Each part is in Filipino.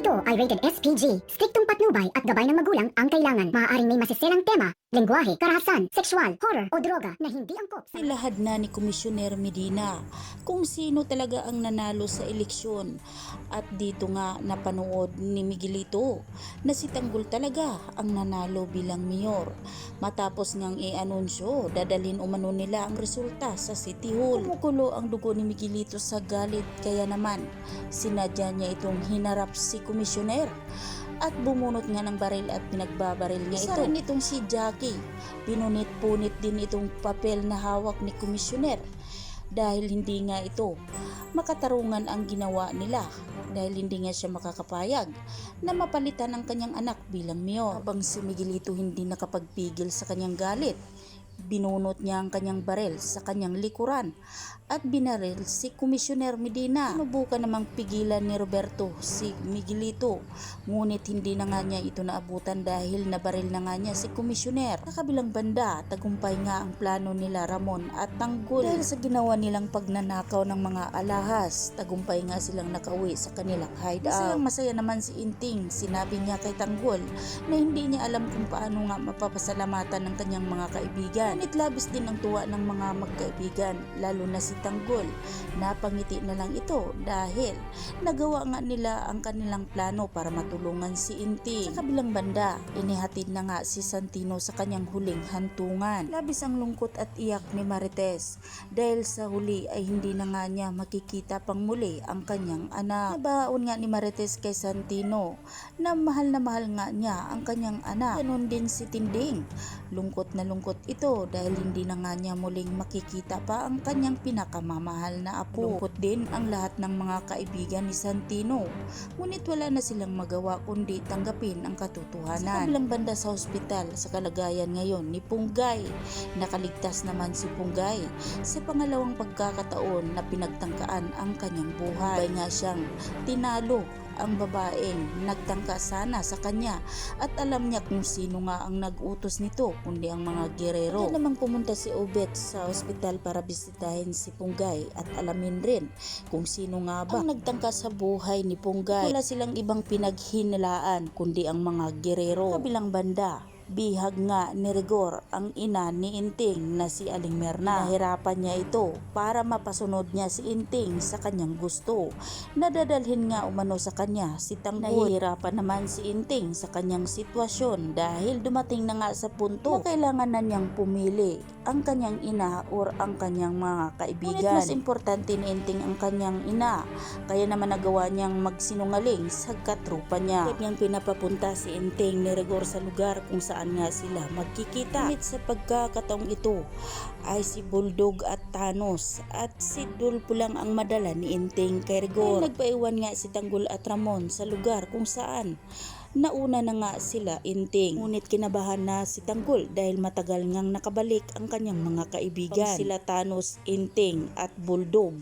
Ito ay rated SPG. Striktong patnubay at gabay ng magulang ang kailangan. Maaaring may masiselang tema, lengguwahe, karahasan, sexual, horror o droga na hindi angkop sa... Nilahad na ni Komisyoner Medina kung sino talaga ang nanalo sa eleksyon. At dito nga napanood ni Miguelito na si Tanggol talaga ang nanalo bilang mayor. Matapos ngang i-anunsyo, dadalhin umano nila ang resulta sa City Hall. Kumukulo ang dugo ni Miguelito sa galit, kaya naman sinadya niya itong hinarap si Komisyoner at bumunot nga ng baril at pinagbabaril niya ito. Isa rin itong si Jackie, pinunit-punit din itong papel na hawak ni Komisyoner dahil hindi nga ito makatarungan ang ginawa nila, dahil hindi nga siya makakapayag na mapalitan ang kanyang anak bilang mayor. Habang si Miguelito hindi nakapagpigil sa kanyang galit, binunot niya ang kanyang barel sa kanyang likuran at binaril si Komisyoner Medina. Sinubukan namang pigilan ni Roberto si Miguelito, ngunit hindi na nga niya ito naabutan dahil nabaril na nga niya si Komisyoner. Sa kabilang banda, tagumpay nga ang plano nila Ramon at Tanggol. Dahil sa ginawa nilang pagnanakaw ng mga alahas, tagumpay nga silang nakauwi sa kanilang hideout. Masaya naman si Inting. Sinabi niya kay Tanggol na hindi niya alam kung paano nga mapapasalamatan ng kanyang mga kaibigan. Ngunit labis din ang tuwa ng mga magkaibigan, lalo na si Tanggol. Napangiti na lang ito dahil nagawa nga nila ang kanilang plano para matulungan si Inting. Sa kabilang banda, inihatid na nga si Santino sa kanyang huling hantungan. Labis ang lungkot at iyak ni Marites dahil sa huli ay hindi na nga niya makikita pang muli ang kanyang anak. Nabaon nga ni Marites kay Santino na mahal nga niya ang kanyang anak. Ganon din si Tinding. Lungkot na lungkot ito dahil hindi na nga niya muling makikita pa ang kanyang pinakamamahal na apo. Lungkot din ang lahat ng mga kaibigan ni Santino, ngunit wala na silang magawa kundi tanggapin ang katotohanan. Sa kabilang banda sa ospital, sa kalagayan ngayon ni Punggay, nakaligtas naman si Punggay sa pangalawang pagkakataon na pinagtangkaan ang kanyang buhay. Sabay nga siyang tinalo ang babaeng nagtangka sana sa kanya at alam niya kung sino nga ang nag-utos nito kundi ang mga gerero. Kaya namang pumunta si Obet sa ospital para bisitahin si Punggay at alamin rin kung sino nga ba ang nagtangka sa buhay ni Punggay. Wala silang ibang pinaghinilaan kundi ang mga gerero. Sa kabilang banda, bihag nga ni Rigor ang ina ni Inting na si Aling Merna. Nahirapan niya ito para mapasunod niya si Inting sa kanyang gusto. Nadadalhin nga umano sa kanya si Tanggol. Nahihirapan naman si Inting sa kanyang sitwasyon dahil dumating na nga sa punto na kailangan na niyang pumili ang kanyang ina or ang kanyang mga kaibigan. Ngunit mas importante ni Inting ang kanyang ina, kaya naman nagawa niyang magsinungaling sa katrupa niya. Kaya niyang pinapapunta si Inting ni Rigor sa lugar kung saan nga sila magkikita. Ngunit sa pagkakataong ito ay si Bulldog at Thanos at si Dulpo lang ang madala ni Inting kay Rigor. Nagpaiwan nga si Tanggol at Ramon sa lugar kung saan nauna na nga sila Inting. Ngunit kinabahan na si Tanggol dahil matagal ngang nakabalik ang kanyang mga kaibigan. Pag sila Thanos, Inting at Bulldog,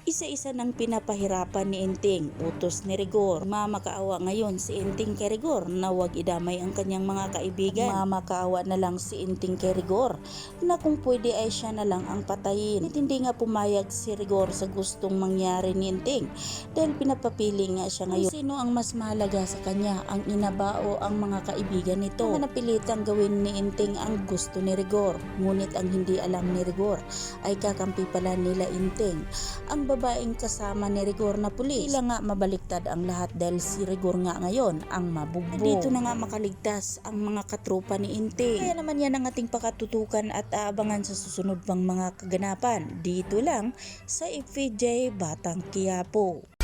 isa-isa nang pinapahirapan ni Inting, utos ni Rigor. Mamakaawa ngayon si Inting kay Rigor na huwag idamay ang kanyang mga kaibigan. Mamakaawa na lang si Inting kay Rigor na kung pwede ay siya na lang ang patayin. Hindi nga pumayag si Rigor sa gustong mangyari ni Inting dahil pinapapili nga siya ngayon. Sino ang mas mahalaga sa kanya, ang ina ba o ang mga kaibigan nito? Ang napilitang gawin ni Inting ang gusto ni Rigor, ngunit ang hindi alam ni Rigor ay kakampi pala nila Inting ang babaeng kasama ni Rigor na pulis. Tila nga mabaliktad ang lahat dahil si Rigor nga ngayon ang mabugbog. Dito na nga makaligtas ang mga katrupa ni Inting. Kaya naman yan ang ating pakatutukan at aabangan sa susunod pang mga kaganapan dito lang sa FJ Batang Quiapo.